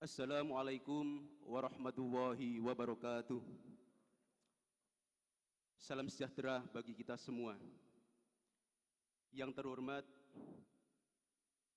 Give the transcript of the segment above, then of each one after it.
Assalamualaikum warahmatullahi wabarakatuh. Salam sejahtera bagi kita semua. Yang terhormat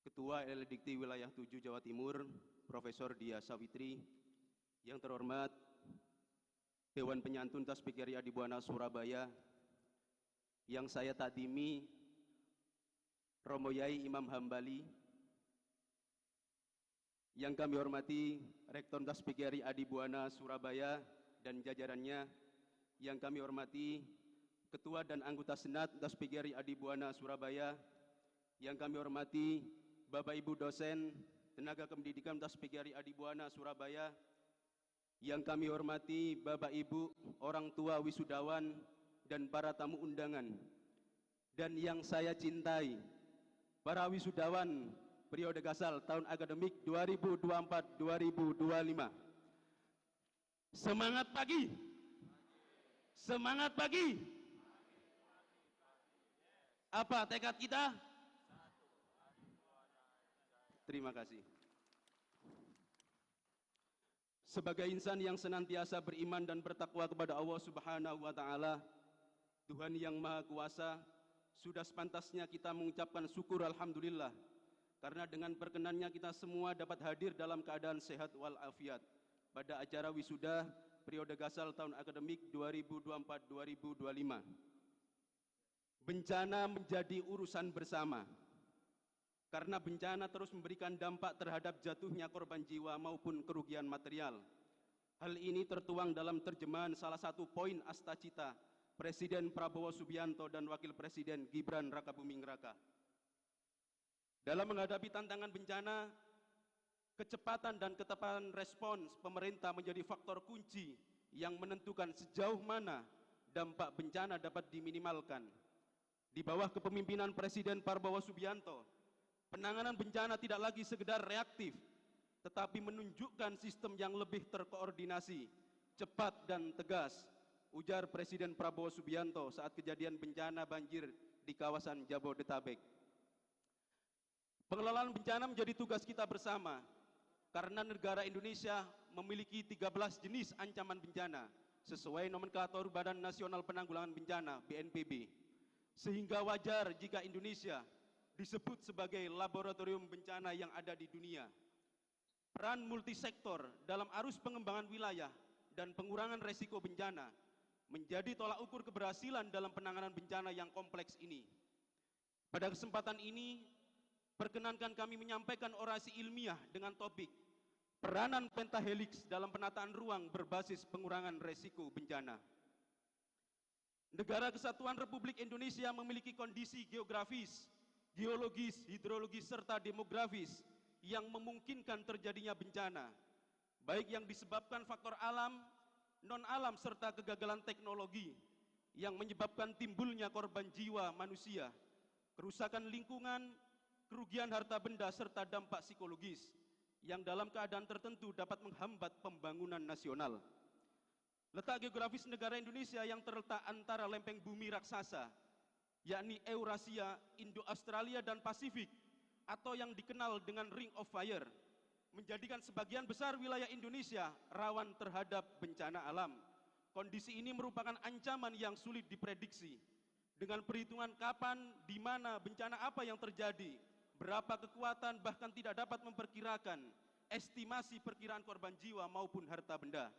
Ketua LLDikti Wilayah 7 Jawa Timur, Profesor Dia Sawitri. Yang terhormat Dewan Penyantun Tasbih Kiai Adibuana Surabaya. Yang saya takdimi Romo Yai Imam Hambali. Yang kami hormati Rektor Tasbih Kiai Adibuana Surabaya dan jajarannya. Yang kami hormati Ketua dan anggota Senat Tasbih Kiai Adibuana Surabaya. Yang kami hormati Bapak Ibu dosen tenaga kependidikan Tasbih Kiai Adibuana Surabaya. Yang kami hormati Bapak Ibu orang tua wisudawan dan para tamu undangan. Dan yang saya cintai, para wisudawan periode Gasal tahun akademik 2024-2025. Semangat pagi. Semangat pagi. Apa tekad kita? Terima kasih. Sebagai insan yang senantiasa beriman dan bertakwa kepada Allah Subhanahu wa taala, Tuhan yang Maha Kuasa, sudah sepantasnya kita mengucapkan syukur alhamdulillah karena dengan perkenannya kita semua dapat hadir dalam keadaan sehat walafiat pada acara wisuda periode Gasal tahun akademik 2024-2025. Bencana menjadi urusan bersama, karena bencana terus memberikan dampak terhadap jatuhnya korban jiwa maupun kerugian material. Hal ini tertuang dalam terjemahan salah satu poin Astacita Presiden Prabowo Subianto dan Wakil Presiden Gibran Rakabuming Raka. Dalam menghadapi tantangan bencana, kecepatan dan ketepatan respons pemerintah menjadi faktor kunci yang menentukan sejauh mana dampak bencana dapat diminimalkan. Di bawah kepemimpinan Presiden Prabowo Subianto, penanganan bencana tidak lagi sekedar reaktif, tetapi menunjukkan sistem yang lebih terkoordinasi, cepat dan tegas, ujar Presiden Prabowo Subianto saat kejadian bencana banjir di kawasan Jabodetabek. Pengelolaan bencana menjadi tugas kita bersama, karena negara Indonesia memiliki 13 jenis ancaman bencana sesuai nomenklatur Badan Nasional Penanggulangan Bencana (BNPB). Sehingga wajar jika Indonesia disebut sebagai laboratorium bencana yang ada di dunia. Peran multisektor dalam arus pengembangan wilayah dan pengurangan resiko bencana menjadi tolak ukur keberhasilan dalam penanganan bencana yang kompleks ini. Pada kesempatan ini, perkenankan kami menyampaikan orasi ilmiah dengan topik peranan pentahelix dalam penataan ruang berbasis pengurangan resiko bencana. Negara Kesatuan Republik Indonesia memiliki kondisi geografis, geologis, hidrologis, serta demografis yang memungkinkan terjadinya bencana, baik yang disebabkan faktor alam, non-alam, serta kegagalan teknologi yang menyebabkan timbulnya korban jiwa manusia, kerusakan lingkungan, kerugian harta benda, serta dampak psikologis yang dalam keadaan tertentu dapat menghambat pembangunan nasional. Letak geografis negara Indonesia yang terletak antara lempeng bumi raksasa, yakni Eurasia, Indo-Australia, dan Pasifik, atau yang dikenal dengan Ring of Fire, menjadikan sebagian besar wilayah Indonesia rawan terhadap bencana alam. Kondisi ini merupakan ancaman yang sulit diprediksi, dengan perhitungan kapan, di mana, bencana apa yang terjadi, berapa kekuatan, bahkan tidak dapat memperkirakan estimasi perkiraan korban jiwa maupun harta benda.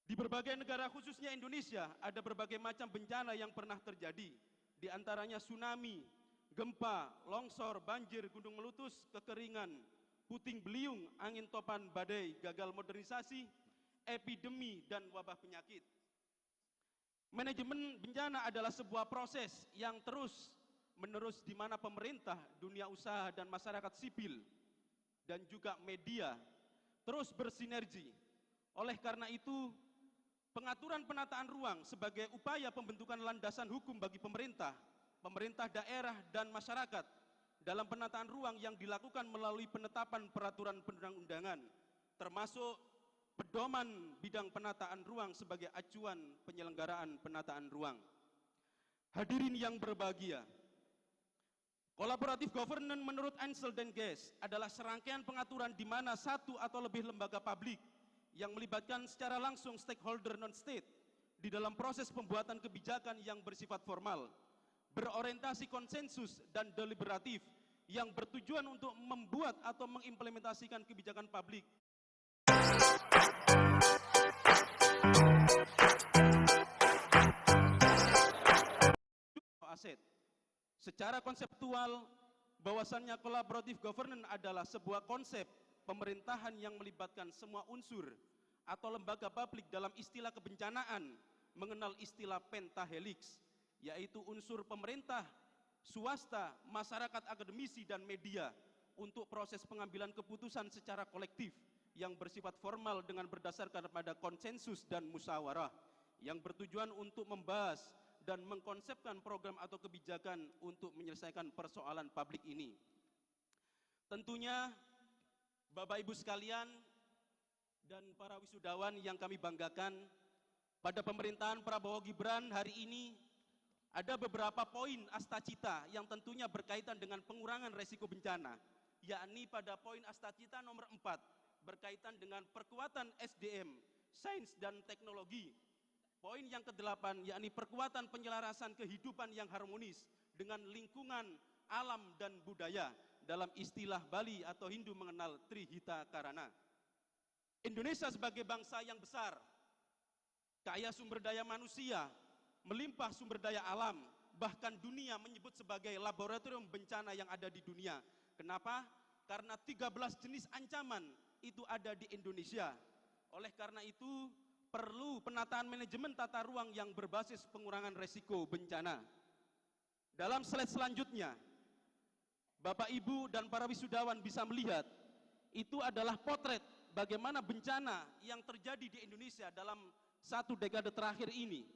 Di berbagai negara khususnya Indonesia ada berbagai macam bencana yang pernah terjadi, di antaranya tsunami, gempa, longsor, banjir, gunung meletus, kekeringan, puting beliung, angin topan, badai, gagal modernisasi, epidemi, dan wabah penyakit. Manajemen bencana adalah sebuah proses yang terus menerus di mana pemerintah, dunia usaha, dan masyarakat sipil dan juga media terus bersinergi. Oleh karena itu, pengaturan penataan ruang sebagai upaya pembentukan landasan hukum bagi pemerintah, pemerintah daerah, dan masyarakat dalam penataan ruang yang dilakukan melalui penetapan peraturan perundang-undangan, termasuk pedoman bidang penataan ruang sebagai acuan penyelenggaraan penataan ruang. Hadirin yang berbahagia, Collaborative governance menurut Ansel dan Guest adalah serangkaian pengaturan di mana satu atau lebih lembaga publik yang melibatkan secara langsung stakeholder non-state di dalam proses pembuatan kebijakan yang bersifat formal, berorientasi konsensus dan deliberatif yang bertujuan untuk membuat atau mengimplementasikan kebijakan publik. Aset. Secara konseptual, bahwasannya collaborative governance adalah sebuah konsep pemerintahan yang melibatkan semua unsur atau lembaga publik dalam istilah kebencanaan mengenal istilah pentahelix, yaitu unsur pemerintah, swasta, masyarakat akademisi, dan media untuk proses pengambilan keputusan secara kolektif yang bersifat formal dengan berdasarkan pada konsensus dan musyawarah yang bertujuan untuk membahas dan mengkonsepkan program atau kebijakan untuk menyelesaikan persoalan publik ini. Tentunya Bapak Ibu sekalian dan para wisudawan yang kami banggakan, pada pemerintahan Prabowo Gibran hari ini ada beberapa poin astacita yang tentunya berkaitan dengan pengurangan resiko bencana, yakni pada poin astacita nomor 4 berkaitan dengan perkuatan SDM, sains dan teknologi. Poin yang ke-8 yakni perkuatan penyelarasan kehidupan yang harmonis dengan lingkungan, alam, dan budaya dalam istilah Bali atau Hindu mengenal Trihita Karana. Indonesia sebagai bangsa yang besar, kaya sumber daya manusia, melimpah sumber daya alam, bahkan dunia menyebut sebagai laboratorium bencana yang ada di dunia. Kenapa? Karena 13 jenis ancaman itu ada di Indonesia. Oleh karena itu, perlu penataan manajemen tata ruang yang berbasis pengurangan resiko bencana. Dalam slide selanjutnya, Bapak Ibu dan para wisudawan bisa melihat, itu adalah potret bagaimana bencana yang terjadi di Indonesia dalam 1 dekade terakhir ini.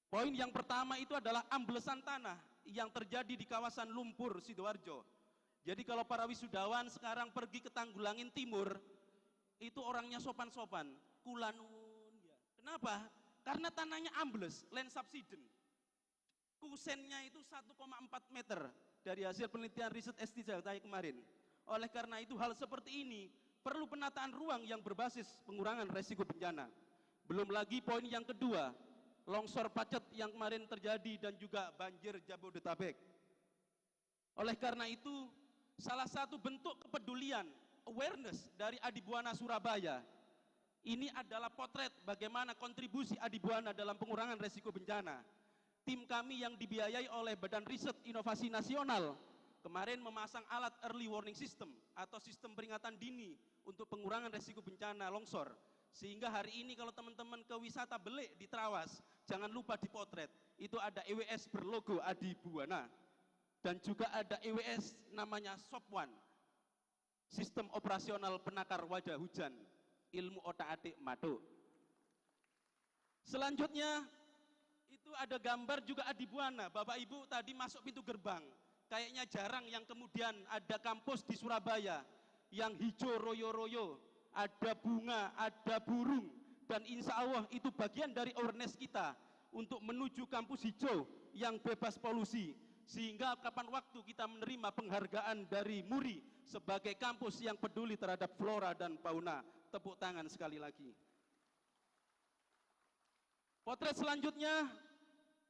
Poin yang pertama itu adalah amblesan tanah yang terjadi di kawasan Lumpur, Sidoarjo. Jadi kalau para wisudawan sekarang pergi ke Tanggulangin Timur, itu orangnya sopan-sopan, kulanun. Kenapa? Karena tanahnya ambles, land subsidence. Kusennya itu 1,4 meter dari hasil penelitian riset ST Jakarta kemarin. Oleh karena itu hal seperti ini perlu penataan ruang yang berbasis pengurangan resiko bencana. Belum lagi poin yang kedua, longsor pacet yang kemarin terjadi dan juga banjir Jabodetabek. Oleh karena itu, salah satu bentuk kepedulian, awareness dari Adibuana Surabaya, ini adalah potret bagaimana kontribusi Adibuana dalam pengurangan resiko bencana. Tim kami yang dibiayai oleh Badan Riset Inovasi Nasional kemarin memasang alat early warning system atau sistem peringatan dini untuk pengurangan resiko bencana longsor. Sehingga hari ini kalau teman-teman ke wisata Belik di Trawas, jangan lupa dipotret. Itu ada EWS berlogo Adibuana. Dan juga ada EWS namanya SOP1, Sistem Operasional Penakar Wajah Hujan, ilmu otak-atik Matuk. Selanjutnya, itu ada gambar juga Adibuana. Bapak Ibu tadi masuk pintu gerbang. Kayaknya jarang yang kemudian ada kampus di Surabaya yang hijau royo-royo, ada bunga, ada burung, dan insya Allah itu bagian dari awareness kita untuk menuju kampus hijau yang bebas polusi, sehingga kapan waktu kita menerima penghargaan dari MURI sebagai kampus yang peduli terhadap flora dan fauna. Tepuk tangan sekali lagi. Potret selanjutnya,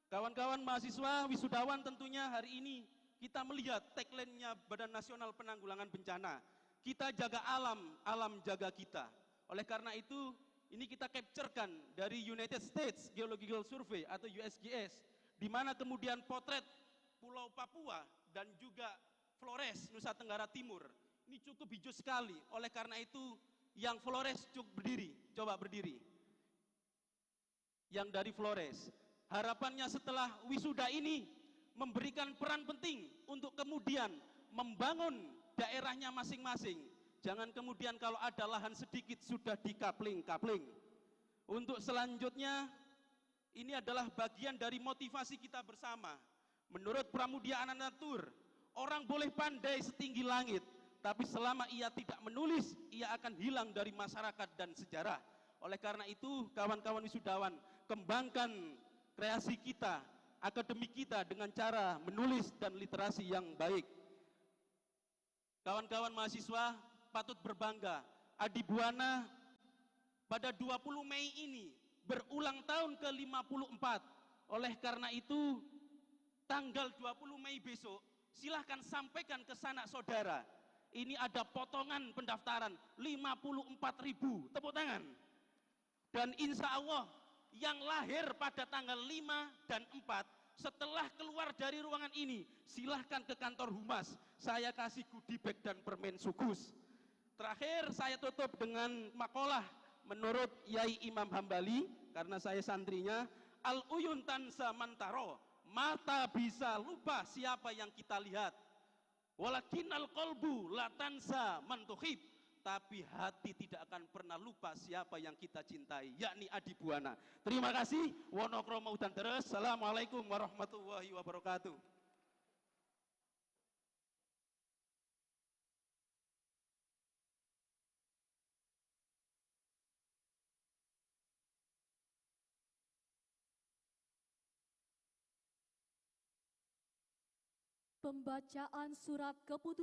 kawan-kawan mahasiswa, wisudawan, tentunya hari ini kita melihat tagline-nya Badan Nasional Penanggulangan Bencana. Kita jaga alam, alam jaga kita. Oleh karena itu, ini kita capturekan dari United States Geological Survey atau USGS, di mana kemudian potret Pulau Papua dan juga Flores, Nusa Tenggara Timur, ini cukup hijau sekali. Oleh karena itu, yang Flores cukup berdiri, coba berdiri. Yang dari Flores, harapannya setelah wisuda ini memberikan peran penting untuk kemudian membangun daerahnya masing-masing. Jangan kemudian kalau ada lahan sedikit sudah dikapling-kapling. Untuk selanjutnya, ini adalah bagian dari motivasi kita bersama. Menurut Pramudia Anantatur, orang boleh pandai setinggi langit, tapi selama ia tidak menulis, ia akan hilang dari masyarakat dan sejarah. Oleh karena itu, kawan-kawan wisudawan, kembangkan kreasi kita akademik kita dengan cara menulis dan literasi yang baik. Kawan-kawan mahasiswa patut berbangga, Adi Buana pada 20 Mei ini berulang tahun ke-54. Oleh karena itu, tanggal 20 Mei besok, silahkan sampaikan ke sanak saudara. Ini ada potongan pendaftaran 54.000, tepuk tangan. Dan insya Allah yang lahir pada tanggal 5 dan 4, setelah keluar dari ruangan ini, silahkan ke kantor humas, saya kasih goodie bag dan permen sugus. Terakhir saya tutup dengan makalah menurut Yai Imam Hambali, karena saya santrinya, al-uyun tansa mantaro, mata bisa lupa siapa yang kita lihat, walakin al-qalbu la tansa mantuhib, tapi hati tidak akan pernah lupa siapa yang kita cintai, yakni Adi Buana. Terima kasih. Wonokromo udan deres. Assalamualaikum warahmatullahi wabarakatuh. Pembacaan surat keputusan